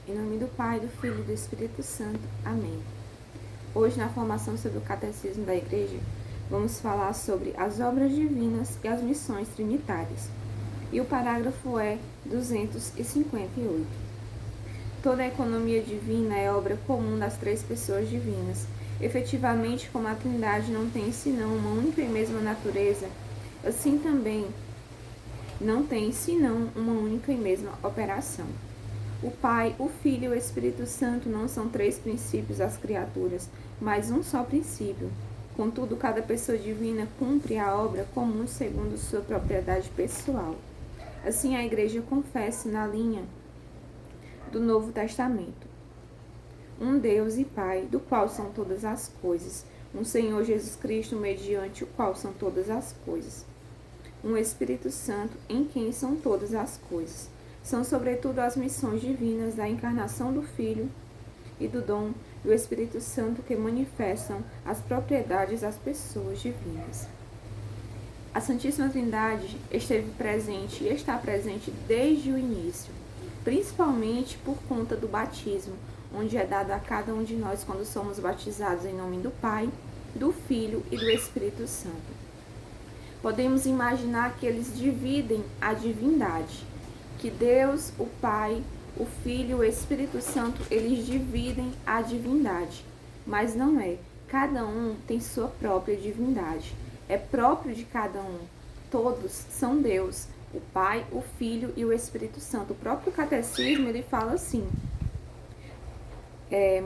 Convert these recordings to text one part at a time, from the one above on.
Em nome do Pai, do Filho e do Espírito Santo. Amém. Hoje, na formação sobre o Catecismo da Igreja, vamos falar sobre as obras divinas e as missões trinitárias. E o parágrafo é 258. Toda a economia divina é obra comum das três pessoas divinas. Efetivamente, como a Trindade não tem senão uma única e mesma natureza, assim também não tem senão uma única e mesma operação. O Pai, o Filho e o Espírito Santo não são três princípios das criaturas, mas um só princípio. Contudo, cada pessoa divina cumpre a obra comum segundo sua propriedade pessoal. Assim, a Igreja confessa na linha do Novo Testamento: um Deus e Pai, do qual são todas as coisas, um Senhor Jesus Cristo, mediante o qual são todas as coisas, um Espírito Santo, em quem são todas as coisas. São, sobretudo, as missões divinas da encarnação do Filho e do dom do Espírito Santo que manifestam as propriedades das pessoas divinas. A Santíssima Trindade esteve presente e está presente desde o início, principalmente por conta do batismo, onde é dado a cada um de nós quando somos batizados em nome do Pai, do Filho e do Espírito Santo. Podemos imaginar que eles dividem a divindade, que Deus, o Pai, o Filho e o Espírito Santo, eles dividem a divindade, mas não é. Cada um tem sua própria divindade, é próprio de cada um. Todos são Deus, o Pai, o Filho e o Espírito Santo. O próprio Catecismo, ele fala assim,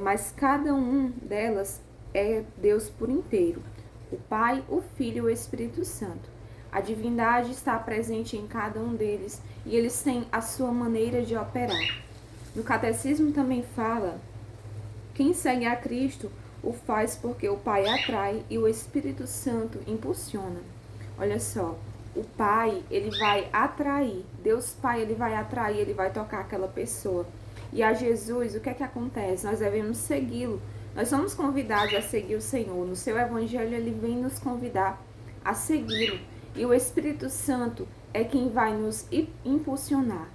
mas cada um delas é Deus por inteiro, o Pai, o Filho e o Espírito Santo. A divindade está presente em cada um deles e eles têm a sua maneira de operar. No Catecismo também fala: quem segue a Cristo o faz porque o Pai atrai e o Espírito Santo impulsiona. Olha só, o Pai, ele vai atrair, Deus Pai, ele vai atrair, ele vai tocar aquela pessoa. E a Jesus, o que é que acontece? Nós devemos segui-lo. Nós somos convidados a seguir o Senhor. No seu Evangelho, ele vem nos convidar a segui-lo. E o Espírito Santo é quem vai nos impulsionar.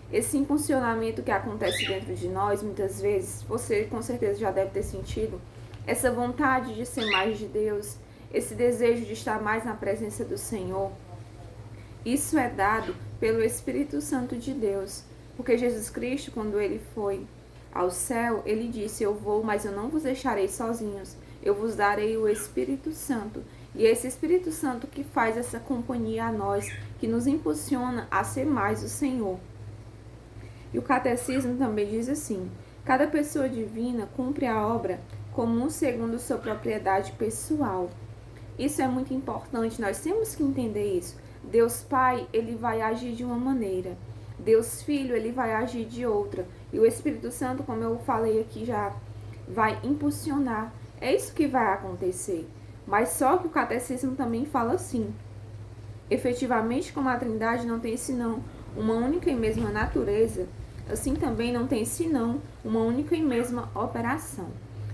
Esse impulsionamento que acontece dentro de nós, muitas vezes, você com certeza já deve ter sentido, essa vontade de ser mais de Deus, esse desejo de estar mais na presença do Senhor, isso é dado pelo Espírito Santo de Deus. Porque Jesus Cristo, quando ele foi ao céu, ele disse: eu vou, mas eu não vos deixarei sozinhos, eu vos darei o Espírito Santo. E é esse Espírito Santo que faz essa companhia a nós, que nos impulsiona a ser mais o Senhor. E o Catecismo também diz assim: cada pessoa divina cumpre a obra comum segundo sua propriedade pessoal. Isso é muito importante, nós temos que entender isso. Deus Pai, ele vai agir de uma maneira, Deus Filho, ele vai agir de outra, e o Espírito Santo, como eu falei aqui já, vai impulsionar. É isso que vai acontecer. Mas só que o Catecismo também fala assim: efetivamente, como a Trindade não tem senão uma única e mesma natureza, assim também não tem senão uma única e mesma operação.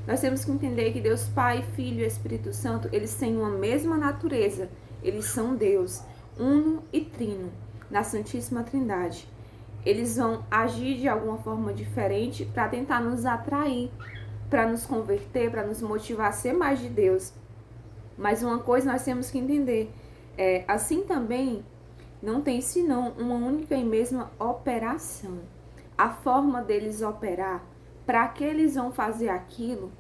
Nós temos que entender que Deus Pai, Filho e Espírito Santo, eles têm uma mesma natureza, eles são Deus, uno e trino, na Santíssima Trindade. Eles vão agir de alguma forma diferente para tentar nos atrair, para nos converter, para nos motivar a ser mais de Deus. Mas uma coisa nós temos que entender, assim também não tem senão uma única e mesma operação. A forma deles operar, para que eles vão fazer aquilo,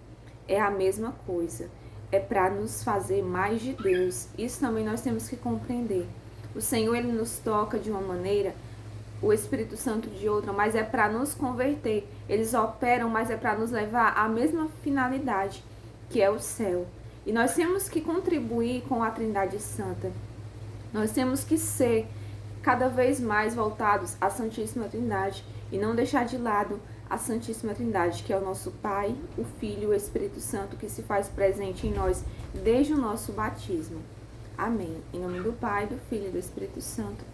é a mesma coisa. É para nos fazer mais de Deus. Isso também nós temos que compreender. O Senhor, ele nos toca de uma maneira, o Espírito Santo de outra, mas é para nos converter. Eles operam, mas é para nos levar à mesma finalidade, que é o céu. E nós temos que contribuir com a Trindade Santa. Nós temos que ser cada vez mais voltados à Santíssima Trindade e não deixar de lado a Santíssima Trindade, que é o nosso Pai, o Filho e o Espírito Santo, que se faz presente em nós desde o nosso batismo. Amém. Em nome do Pai, do Filho e do Espírito Santo.